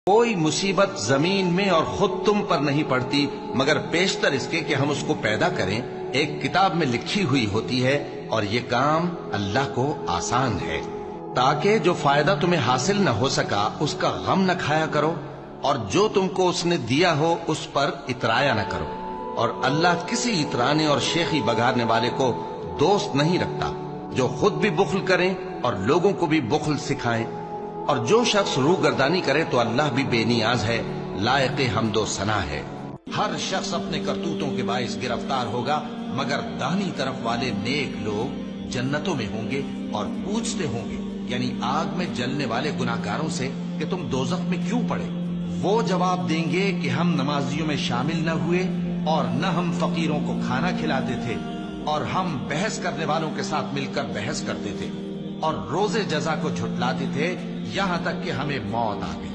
کوئی مصیبت زمین میں اور خود تم پر نہیں پڑتی مگر بیشتر اس کے کہ ہم اس کو پیدا کریں ایک کتاب میں لکھی ہوئی ہوتی ہے، اور یہ کام اللہ کو آسان ہے، تاکہ جو فائدہ تمہیں حاصل نہ ہو سکا اس کا غم نہ کھایا کرو، اور جو تم کو اس نے دیا ہو اس پر اترایا نہ کرو۔ اور اللہ کسی اترانے اور شیخی بگاڑنے والے کو دوست نہیں رکھتا، جو خود بھی بخل کریں اور لوگوں کو بھی بخل سکھائیں۔ اور جو شخص روح گردانی کرے تو اللہ بھی بے نیاز ہے، لائق حمد و ثنا ہے۔ ہر شخص اپنے کرتوتوں کے باعث گرفتار ہوگا، مگر داہنی طرف والے نیک لوگ جنتوں میں ہوں گے اور پوچھتے ہوں گے، یعنی آگ میں جلنے والے گناہگاروں سے، کہ تم دوزخ میں کیوں پڑے؟ وہ جواب دیں گے کہ ہم نمازیوں میں شامل نہ ہوئے، اور نہ ہم فقیروں کو کھانا کھلاتے تھے، اور ہم بحث کرنے والوں کے ساتھ مل کر بحث کرتے تھے، اور روز جزا کو جھٹلاتے تھے، یہاں تک کہ ہمیں موت آ گئی۔